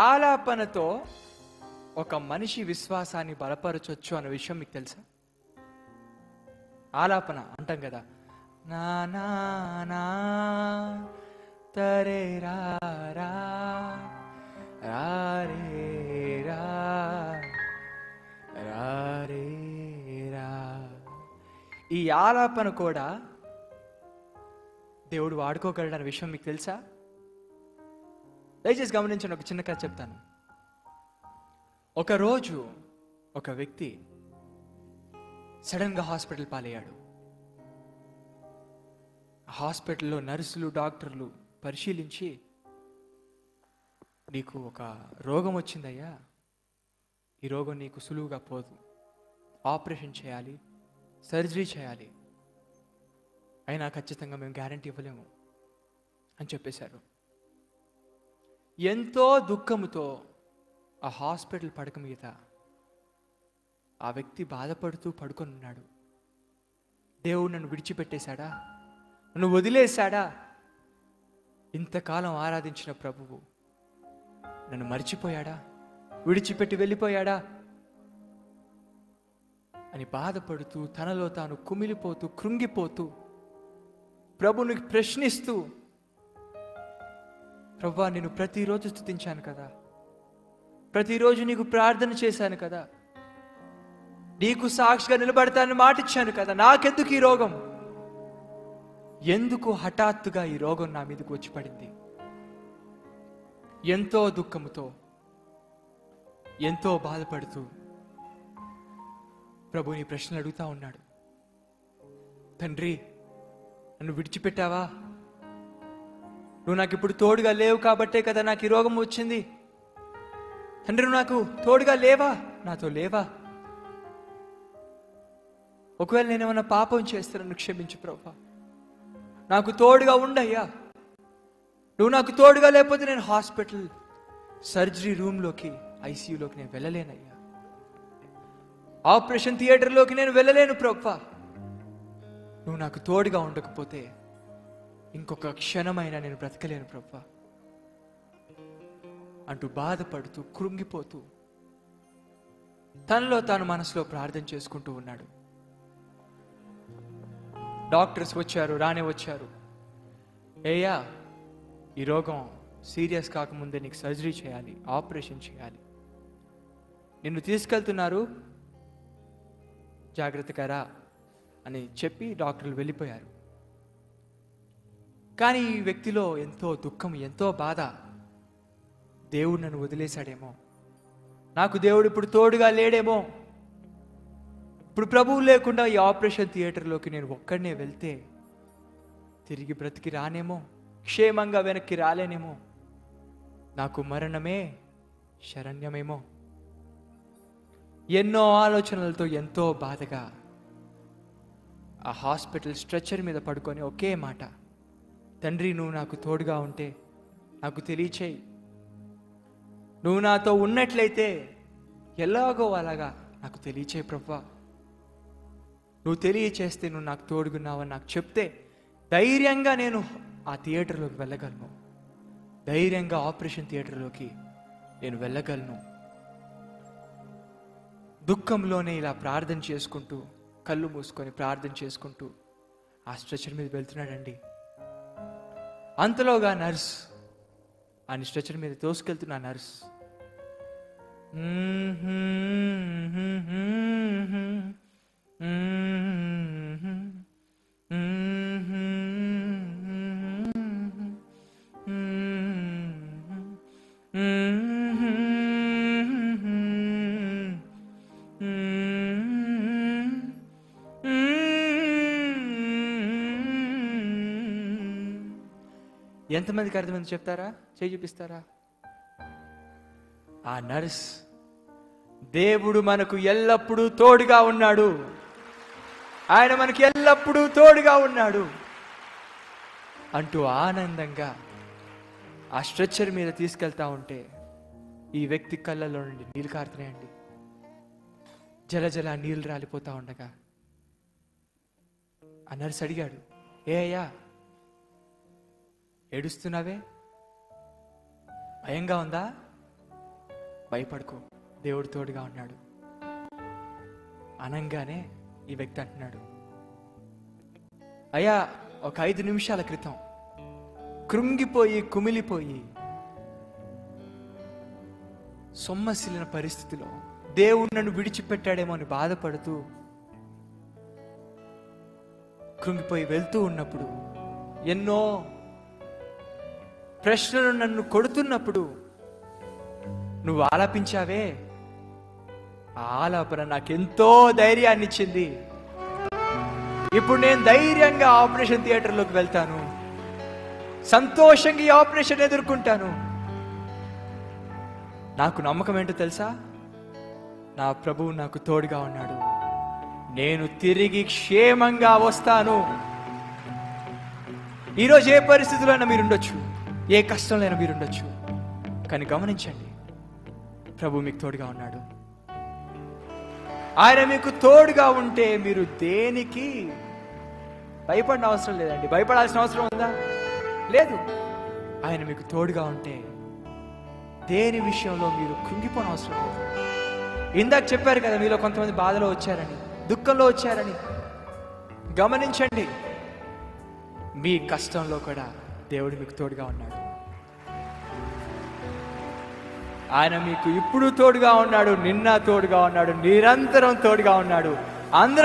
ఆలాపనతో ఒక మనిషి విశ్వాసాన్ని బలపరచొచ్చు అన్న విషయం మీకు తెలుసా? ఆలాపన అంటాం కదా, నా నా నా తరే రా రా రా రే రా రా రే రా. ఈ ఆలాపన కూడా దేవుడు వాడుకోగలడన్న విషయం మీకు తెలుసా? దయచేసి గమనించండి, ఒక చిన్న కథ చెప్తాను. ఒకరోజు ఒక వ్యక్తి సడన్గా హాస్పిటల్ పాలయ్యాడు. హాస్పిటల్లో నర్సులు డాక్టర్లు పరిశీలించి, నీకు ఒక రోగం వచ్చిందయ్యా, ఈ రోగం నీకు సులువుగా పోదు, ఆపరేషన్ చేయాలి, సర్జరీ చేయాలి, అయినా ఖచ్చితంగా మేము గ్యారంటీ ఇవ్వలేము అని చెప్పేశారు. ఎంతో దుఃఖముతో ఆ హాస్పిటల్ పడక మీద ఆ వ్యక్తి బాధపడుతూ పడుకొని ఉన్నాడు. దేవుడు నన్ను విడిచిపెట్టేశాడా, నన్ను వదిలేశాడా, ఇంతకాలం ఆరాధించిన ప్రభువు నన్ను మర్చిపోయాడా, విడిచిపెట్టి వెళ్ళిపోయాడా అని బాధపడుతూ తనలో తాను కుమిలిపోతూ కృంగిపోతూ ప్రభువుని ప్రశ్నిస్తూ, ప్రభువా నేను ప్రతిరోజు స్తుతించాను కదా, ప్రతిరోజు నీకు ప్రార్థన చేశాను కదా, నీకు సాక్షిగా నిలబడతానని మాటిచ్చాను కదా, నాకెందుకు ఈ రోగం, ఎందుకు హఠాత్తుగా ఈ రోగం నా మీదకు వచ్చి పడింది? ఎంతో దుఃఖముతో ఎంతో బాధపడుతూ ప్రభుని ప్రశ్నలు అడుగుతా ఉన్నాడు. తండ్రి నన్ను విడిచిపెట్టావా? నువ్వు నాకు ఇప్పుడు తోడుగా లేవు కాబట్టే కదా నాకు ఈ రోగం వచ్చింది. తండ్రి నువ్వు నాకు తోడుగా లేవా, నాతో లేవా? ఒకవేళ నేనేమన్నా పాపం చేస్తే నన్ను క్షమించు ప్రభువా, నాకు తోడుగా ఉండయ్యా. నువ్వు నాకు తోడుగా లేకపోతే నేను హాస్పిటల్ సర్జరీ రూమ్లోకి ఐసీయూలోకి నేను వెళ్ళలేనయ్యా, ఆపరేషన్ థియేటర్లోకి నేను వెళ్ళలేను ప్రభువా. నువ్వు నాకు తోడుగా ఉండకపోతే ఇంకొక క్షణమైనా నేను బ్రతకలేను ప్రభువా అంటూ బాధపడుతూ కృంగిపోతూ తనలో తాను మనసులో ప్రార్థన చేసుకుంటూ ఉన్నాడు. డాక్టర్స్ వచ్చారు, రానే వచ్చారు. ఏయ్యా ఈ రోగం సీరియస్ కాకముందే నీకు సర్జరీ చేయాలి, ఆపరేషన్ చేయాలి, నిన్ను తీసుకెళ్తున్నారు, జాగ్రత్తగా రా అని చెప్పి డాక్టర్లు వెళ్ళిపోయారు. కానీ ఈ వ్యక్తిలో ఎంతో దుఃఖం, ఎంతో బాధ. దేవుడు నన్ను వదిలేశాడేమో, నాకు దేవుడు ఇప్పుడు తోడుగా లేడేమో, ఇప్పుడు ప్రభువు లేకుండా ఈ ఆపరేషన్ థియేటర్లోకి నేను ఒక్కడనే వెళ్తే తిరిగి బ్రతికి రానేమో, క్షేమంగా వెనక్కి రాలేనేమో, నాకు మరణమే శరణ్యమేమో. ఎన్నో ఆలోచనలతో ఎంతో బాధగా ఆ హాస్పిటల్ స్ట్రెచర్ మీద పడుకొని ఒకే మాట, తండ్రి నువ్వు నాకు తోడుగా ఉంటే నాకు తెలియచేయి, నువ్వు నాతో ఉన్నట్లయితే ఎలాగో అలాగా నాకు తెలియచేయి ప్రభువా, నువ్వు తెలియచేస్తే నువ్వు నాకు తోడుగున్నావని నాకు చెప్తే ధైర్యంగా నేను ఆ థియేటర్లోకి వెళ్ళగలను, ధైర్యంగా ఆపరేషన్ థియేటర్లోకి నేను వెళ్ళగలను. దుఃఖంలోనే ఇలా ప్రార్థన చేసుకుంటూ కళ్ళు మూసుకొని ప్రార్థన చేసుకుంటూ ఆ స్ట్రెచర్ మీద వెళ్తున్నాడండి. అంతలోగా నర్స్ ఆ స్ట్రెచర్ మీద తోసుకెళ్తున్న నర్స్ ఎంతమందికి అర్థమైంది చెప్తారా? చేయి చూపిస్తారా? ఆ నర్స్ దేవుడు మనకు ఎల్లప్పుడూ తోడుగా ఉన్నాడు, ఆయన మనకి ఎల్లప్పుడూ తోడుగా ఉన్నాడు అంటూ ఆనందంగా ఆ స్ట్రెచ్చర్ మీద తీసుకెళ్తా ఉంటే ఈ వ్యక్తి కళ్ళలో నుండి నీళ్ళు కారుతున్నాయండి. జల నీళ్ళు రాలిపోతా ఉండగా ఆ నర్స్ అడిగాడు, ఏ అయ్యా ఏడుస్తున్నావే, భయంగా ఉందా, భయపడుకో, దేవుడు తోడుగా ఉన్నాడు అనంగానే ఈ వ్యక్తి అంటున్నాడు, అయ్యా ఒక 5 నిమిషాల క్రితం కృంగిపోయి కుమిలిపోయి సొమ్మసిల్లిన పరిస్థితిలో దేవుడు నన్ను విడిచిపెట్టాడేమో అని బాధపడుతూ కృంగిపోయి వెళ్తూ ఉన్నప్పుడు, ఎన్నో ప్రశ్నలు నన్ను కొడుతున్నప్పుడు నువ్వు ఆలాపించావే, ఆ ఆలాపన నాకెంతో ధైర్యాన్ని ఇచ్చింది. ఇప్పుడు నేను ధైర్యంగా ఆపరేషన్ థియేటర్లోకి వెళ్తాను, సంతోషంగా ఈ ఆపరేషన్ ఎదుర్కొంటాను. నాకు నమ్మకం ఏంటో తెలుసా? నా ప్రభువు నాకు తోడుగా ఉన్నాడు, నేను తిరిగి క్షేమంగా వస్తాను. ఈరోజు ఏ పరిస్థితిలో అయినా మీరుండొచ్చు, ఏ కష్టంలో అయినా మీరుండొచ్చు, కానీ గమనించండి, ప్రభు మీకు తోడుగా ఉన్నాడు. ఆయన మీకు తోడుగా ఉంటే మీరు దేనికి భయపడిన అవసరం లేదండి. భయపడాల్సిన అవసరం ఉందా? లేదు. ఆయన మీకు తోడుగా ఉంటే దేని విషయంలో మీరు కృంగిపోని అవసరం లేదు. ఇందాక చెప్పారు కదా, మీలో కొంతమంది బాధలో వచ్చారని, దుఃఖంలో వచ్చారని. గమనించండి, మీ కష్టంలో కూడా దేవుడు మీకు తోడుగా ఉన్నాడు. ఆయన మీకు ఇప్పుడు తోడుగా ఉన్నాడు, నిన్న తోడుగా ఉన్నాడు, నిరంతరం తోడుగా ఉన్నాడు. అందరూ